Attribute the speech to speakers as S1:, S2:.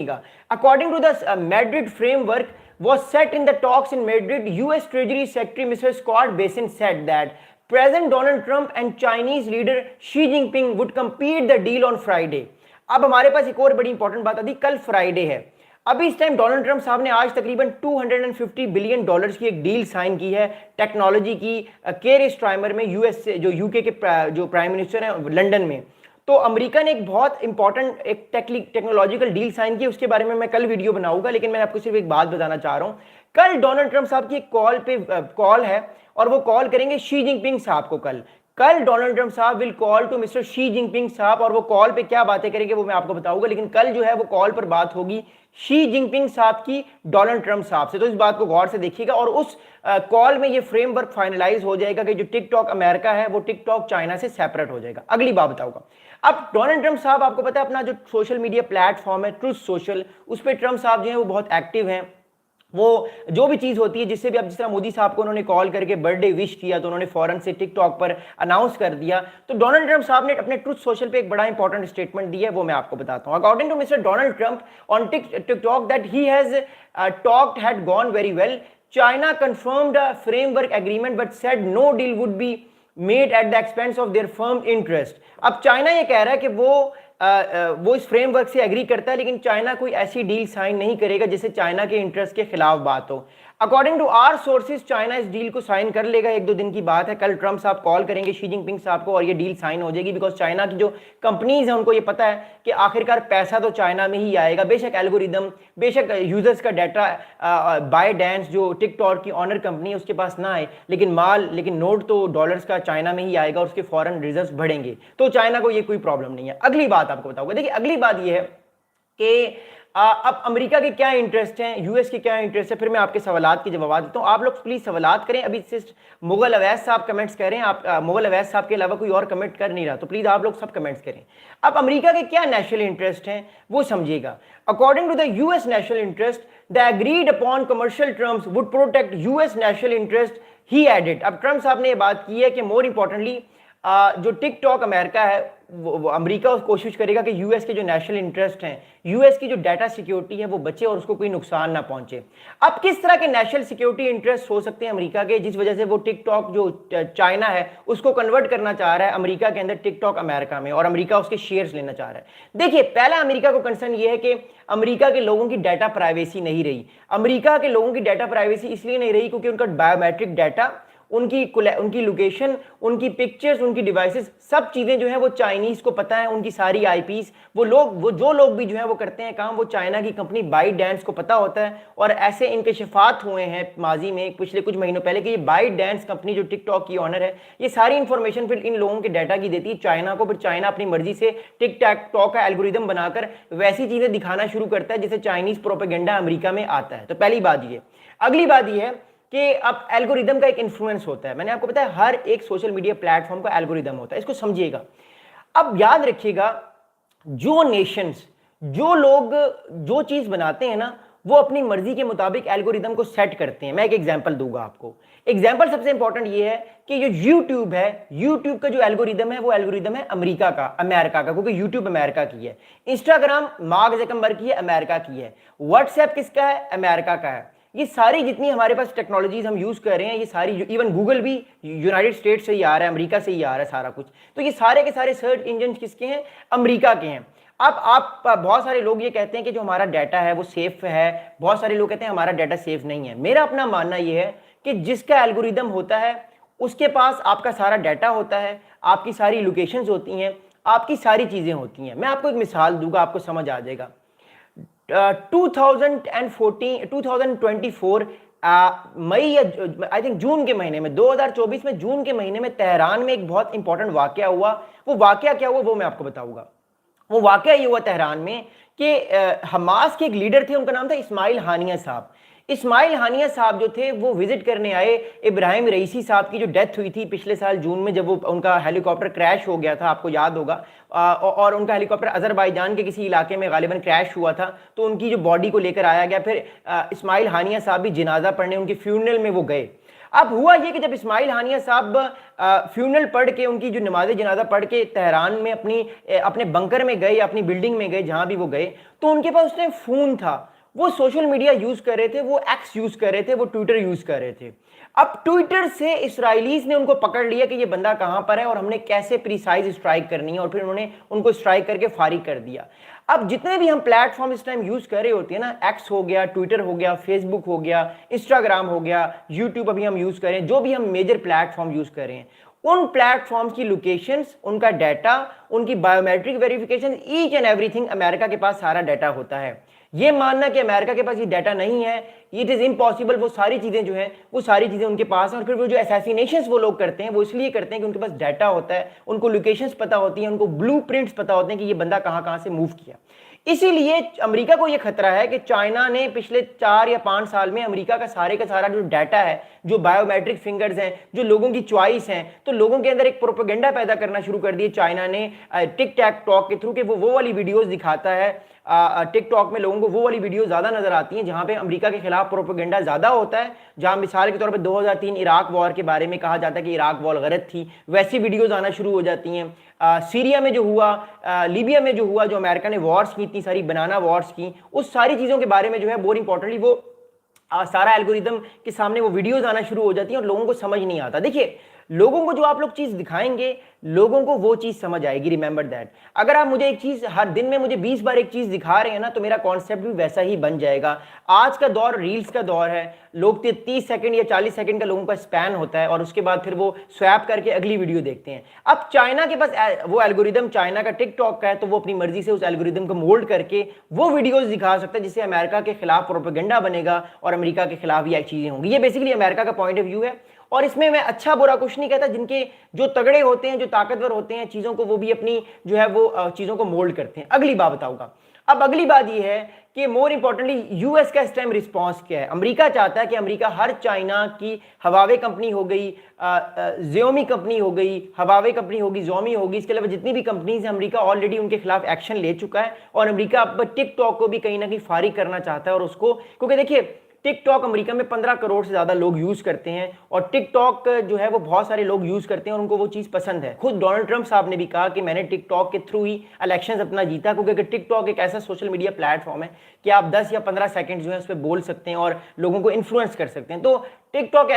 S1: According to the Madrid framework was set in the talks in Madrid, US Treasury Secretary Mr. Scott Bessent said that President Donald Trump and Chinese leader Xi Jinping would complete the deal on Friday. अब हमारे पास एक और बड़ी important बात आती, कल Friday है। अभी इस टाइम डोनाल्ड ट्रंप साहब ने आज तकरीबन $250 बिलियन की एक डील साइन की है टेक्नोलॉजी की केयर स्ट्राइमर में, यूएस से, जो यूके के जो प्राइम मिनिस्टर हैं लंदन में। तो अमेरिका ने एक बहुत इंपॉर्टेंट एक टेक्नोलॉजिकल डील साइन की, उसके बारे में मैं कल वीडियो बनाऊंगा, लेकिन मैं आपको सिर्फ एक बात बताना चाह रहा हूं। कल डोनाल्ड ट्रंप साहब की एक कॉल है और वो कॉल करेंगे शी जिनपिंग साहब को। कल डोनाल्ड ट्रंप साहब will call to mister Xi Jinping साहब, और वो कॉल पे क्या बातें करेंगे वो मैं आपको बताऊंगा। लेकिन कल जो है वो कॉल पर बात होगी शी जिनपिंग साहब की डोनाल्ड ट्रंप साहब से, तो इस बात को गौर से देखिएगा। और उस कॉल में ये फ्रेमवर्क फाइनलाइज हो जाएगा कि जो टिकटॉक अमेरिका है वो टिकटॉक चाइना से सेपरेट हो जाएगा। अगली बात बताऊंगा। अब डोनाल्ड ट्रंप साहब, आपको पता है अपना जो सोशल मीडिया प्लेटफॉर्म है ट्रुथ सोशल, उस पर ट्रंप साहब जो है वो बहुत एक्टिव हैं। वो जो भी चीज़ होती है जिससे भी, अब जिस तरह मोदी साहब को उन्होंने कॉल करके बर्थडे विश किया तो उन्होंने फौरन से टिकटॉक पर अनाउंस कर दिया। तो डोनाल्ड ट्रंप साहब ने अपने ट्रुथ सोशल पे एक बड़ा इंपॉर्टेंट स्टेटमेंट दिया है, वो मैं आपको बताता हूं। According to mister Donald Trump on TikTok that he has talked had gone very well, China confirmed a framework agreement but said no deal would be made at the expense of their firm interest. अब China ये कह रहा है कि वो इस framework से agree करता है, लेकिन चाइना कोई ऐसी डील साइन नहीं करेगा जिससे चाइना के इंटरेस्ट के खिलाफ बात हो। According to our sources China इस डील को साइन कर लेगा, 1-2 दिन की बात है। कल ट्रंप साहब कॉल करेंगे शी जिनपिंग साहब को और ये डील साइन हो जाएगी, बिकॉज चाइना की जो कंपनीज हैं उनको ये पता है कि आखिरकार पैसा तो चाइना में ही आएगा। बेशक एल्गोरिदम, बेशक यूजर्स का डाटा बायडेंस जो टिकटॉक की ऑनर कंपनी है उसके पास ना आए, लेकिन नोट तो डॉलर्स का चाइना में ही आएगा और उसके फॉरेन रिजर्व्स बढ़ेंगे, तो चाइना को ये कोई प्रॉब्लम नहीं है। अगली बात आपको बताऊंगा। देखिए अगली बात ये है कि अब अमेरिका के क्या इंटरेस्ट हैं, यूएस के क्या इंटरेस्ट है, फिर मैं आपके सवालात के जवाब देता हूं। आप लोग प्लीज सवालात करें। अभी सिर्फ मुगल अवैस साहब कमेंट्स कर रहे हैं, आप मुगल अवैस साहब के अलावा कोई और कमेंट कर नहीं रहा, तो प्लीज आप लोग सब कमेंट्स करें। अब अमेरिका के क्या नेशनल इंटरेस्ट हैं वो समझिएगा। According to the US national interest, the agreed upon commercial terms would protect US national interest, he added. अब ट्रंप साहब ने ये बात की है कि मोर इंपॉर्टेंटली जो टिकटॉक अमेरिका है वो अमेरिका कोशिश करेगा कि यूएस के जो नेशनल इंटरेस्ट हैं, यूएस की जो डाटा सिक्योरिटी है वो बचे और उसको कोई नुकसान ना पहुंचे। अब किस तरह के नेशनल सिक्योरिटी इंटरेस्ट हो सकते हैं अमेरिका के, जिस वजह से वो टिकटॉक जो चाइना है उसको कन्वर्ट करना चाह रहा है अमेरिका के अंदर टिकटॉक अमेरिका में, और अमेरिका उसके शेयर्स लेना चाह रहा है। देखिए पहला अमेरिका को कंसर्न ये है कि अमेरिका के लोगों की डाटा प्राइवेसी नहीं रही। अमेरिका के लोगों की डाटा प्राइवेसी इसलिए नहीं रही क्योंकि उनका बायोमेट्रिक डाटा, उनकी लोकेशन, उनकी पिक्चर्स, उनकी डिवाइसेस, सब चीज़ें जो है वो चाइनीज़ को पता है, उनकी सारी आईपीस। वो जो लोग भी जो है वो करते हैं काम, वो चाइना की कंपनी बाइडेंस को पता होता है। और ऐसे इंकशाफात हुए हैं माजी में पिछले कुछ महीनों पहले कि ये बाइडेंस कंपनी जो टिकटॉक की ऑनर है, ये सारी इंफॉर्मेशन फिर इन लोगों के डाटा की देती है चाइना को। फिर चाइना अपनी मर्जी से टिकटॉक का एल्गोरिदम बनाकर वैसी चीज़ें दिखाना शुरू करता है जिससे चाइनीज़ प्रोपेगेंडा अमेरिका में आता है। तो पहली बात ये। अगली बात ये है कि अब एल्गोरिदम का एक इन्फ्लुएंस होता है। मैंने आपको बताया हर एक सोशल मीडिया प्लेटफॉर्म का एल्गोरिदम होता है, इसको समझिएगा। अब याद रखिएगा, जो नेशंस, जो लोग जो चीज बनाते हैं ना, वो अपनी मर्जी के मुताबिक एल्गोरिदम को सेट करते हैं। मैं एक एग्जांपल दूंगा आपको। एग्जांपल सबसे इंपॉर्टेंट ये है कि जो यूट्यूब है, यूट्यूब का जो एल्गोरिदम है वो एल्गोरिदम है अमेरिका का, क्योंकि यूट्यूब अमेरिका की है। इंस्टाग्राम मार्क ज़करबर्ग की है, अमेरिका की है। व्हाट्सएप किसका है? अमेरिका का है। ये सारी जितनी हमारे पास टेक्नोलॉजीज हम यूज कर रहे हैं, ये सारी, इवन गूगल भी यूनाइटेड स्टेट्स से ही आ रहा है, अमेरिका से ही आ रहा है सारा कुछ। तो ये सारे के सारे सर्च इंजन किसके हैं? अमेरिका के हैं। अब आप बहुत सारे लोग ये कहते हैं कि जो हमारा डाटा है वो सेफ है, बहुत सारे लोग कहते हैं हमारा डाटा सेफ नहीं है। मेरा अपना मानना ये है कि जिसका एल्गोरिदम होता है उसके पास आपका सारा डाटा होता है, आपकी सारी लोकेशंस होती हैं, आपकी सारी चीज़ें होती हैं। मैं आपको एक मिसाल दूंगा, आपको समझ आ जाएगा। 2024 मई या आई थिंक जून के महीने में, 2024 में जून के महीने में तेहरान में एक बहुत इंपॉर्टेंट वाकया हुआ। वो वाकया क्या हुआ वो मैं आपको बताऊंगा। वो वाकया ये हुआ तेहरान में कि हमास के एक लीडर थे, उनका नाम था इस्माइल हानिया साहब। इस्माइल हानिया साहब जो थे वो विजिट करने आए इब्राहिम रईसी साहब की जो डेथ हुई थी पिछले साल जून में, जब वो उनका हेलीकॉप्टर क्रैश हो गया था, आपको याद होगा। और उनका हेलीकॉप्टर अजरबैजान के किसी इलाके में गालिबन क्रैश हुआ था, तो उनकी जो बॉडी को लेकर आया गया। फिर इस्माइल हानिया साहब भी जनाजा पढ़ने उनके फ्यूनरल में वो गए। अब हुआ ये कि जब इस्माइल हानिया साहब फ्यूनरल पढ़ के, उनकी जो नमाज जनाजा पढ़ के तेहरान में अपने बंकर में गए, अपनी बिल्डिंग में गए, जहां भी वो गए, तो उनके पास उस टाइम फोन था, वो सोशल मीडिया यूज कर रहे थे, वो एक्स यूज कर रहे थे, वो ट्विटर यूज कर रहे थे। अब ट्विटर से इसराइलीज ने उनको पकड़ लिया कि ये बंदा कहां पर है और हमने कैसे प्रिसाइज स्ट्राइक करनी है, और फिर उन्होंने उनको स्ट्राइक करके फारिग कर दिया। अब जितने भी हम प्लेटफॉर्म इस टाइम यूज कर रहे होते हैं ना, एक्स हो गया, ट्विटर हो गया, फेसबुक हो गया, इंस्टाग्राम हो गया, यूट्यूब अभी हम यूज करें, जो भी हम मेजर प्लेटफॉर्म यूज कर रहे हैं, उन प्लेटफॉर्म्स की लोकेशंस, उनका डाटा, उनकी biometric verification, each and everything America के पास सारा डाटा होता है। ये मानना कि अमेरिका के पास ये डाटा नहीं है, इट इज इम्पॉसिबल। वो सारी चीजें जो हैं, वो सारी चीजें उनके पास हैं, और फिर वो जो असैसिनेशंस वो लोग करते हैं, वो इसलिए करते हैं कि उनके पास डाटा होता है, उनको लोकेशंस पता होती हैं, उनको ब्लूप्रिंट्स पता होते हैं कि ये बंदा कहां कहां से मूव किया। इसीलिए अमेरिका को यह खतरा है कि चाइना ने पिछले 4 या 5 साल में अमेरिका का सारा जो डाटा है, जो बायोमेट्रिक फिंगर्स हैं, जो लोगों की चॉइस हैं, तो लोगों के अंदर एक प्रोपेगेंडा पैदा करना शुरू कर दिया चाइना ने टिक टैक टॉक के थ्रू, कि वो वाली वीडियोस दिखाता है। टिकटॉक में लोगों को वो वाली वीडियो ज्यादा नजर आती हैं जहां पे अमेरिका के खिलाफ प्रोपेगेंडा ज्यादा होता है, जहां मिसाल के तौर पे 2003 इराक वॉर के बारे में कहा जाता है कि इराक वॉर गलत थी, वैसी वीडियोस आना शुरू हो जाती हैं। सीरिया में जो हुआ, लीबिया में जो हुआ, जो अमेरिका ने वॉर्स की, इतनी सारी बनाना वॉर्स की, उस सारी चीजों के बारे में जो है मोर इंपॉर्टेंटली वो सारा एल्गोरिदम के सामने वो वीडियोस आना शुरू हो जाती हैं और लोगों को समझ नहीं आता। देखिए, लोगों को जो आप लोग चीज दिखाएंगे, लोगों को वो चीज समझ आएगी। Remember that. अगर आप मुझे एक चीज हर दिन में मुझे 20 बार एक चीज दिखा रहे हैं ना, तो मेरा कॉन्सेप्ट भी वैसा ही बन जाएगा। आज का दौर रील्स का दौर है, लोग 30 सेकंड या 40 सेकंड का लोगों का स्पैन होता है, और उसके बाद फिर वो स्वैप करके अगली वीडियो देखते हैं। अब चाइना के पास वो एल्गोरिदम, चाइना का टिकटॉक का है, तो वो अपनी मर्जी से उस एल्गोरिदम को मोल्ड करके वो वीडियोस दिखा सकता है, जिससे अमेरिका के खिलाफ प्रोपेगेंडा बनेगा और अमेरिका के खिलाफ ये चीजें होंगी। ये बेसिकली अमेरिका का पॉइंट ऑफ व्यू है, और इसमें मैं अच्छा बुरा कुछ नहीं कहता। जिनके जो तगड़े होते हैं, जो ताकतवर होते हैं चीजों को, वो भी अपनी जो है वो चीजों को मोल्ड करते हैं। अगली बात बताऊंगा। अब अगली बात ये है कि मोर इंपॉर्टेंटली यूएस का इस टाइम रिस्पॉन्स क्या है। अमेरिका चाहता है कि अमेरिका हर चाइना की हवावे कंपनी हो गई, जियोमी कंपनी हो गई, हवावे कंपनी होगी, जोमी होगी, इसके अलावा जितनी भी कंपनीज हैं, अमेरिका ऑलरेडी उनके खिलाफ एक्शन ले चुका है, और अमेरिका अब टिकटॉक को भी कहीं ना कहीं फारिग करना चाहता है। और उसको, क्योंकि देखिए, टिकटॉक अमेरिका में 15 करोड़ से ज्यादा लोग यूज करते हैं, और टिकटॉक जो है वो बहुत सारे लोग यूज करते हैं और उनको वो चीज पसंद है। खुद डोनाल्ड ट्रंप साहब ने भी कहा कि मैंने टिकटॉक के थ्रू ही इलेक्शंस अपना जीता, क्योंकि टिकटॉक एक ऐसा सोशल मीडिया प्लेटफॉर्म है कि आप 10 या 15 सेकंड जो है उस पर बोल सकते हैं और लोगों को इन्फ्लुएंस कर सकते हैं। तो टिकटॉक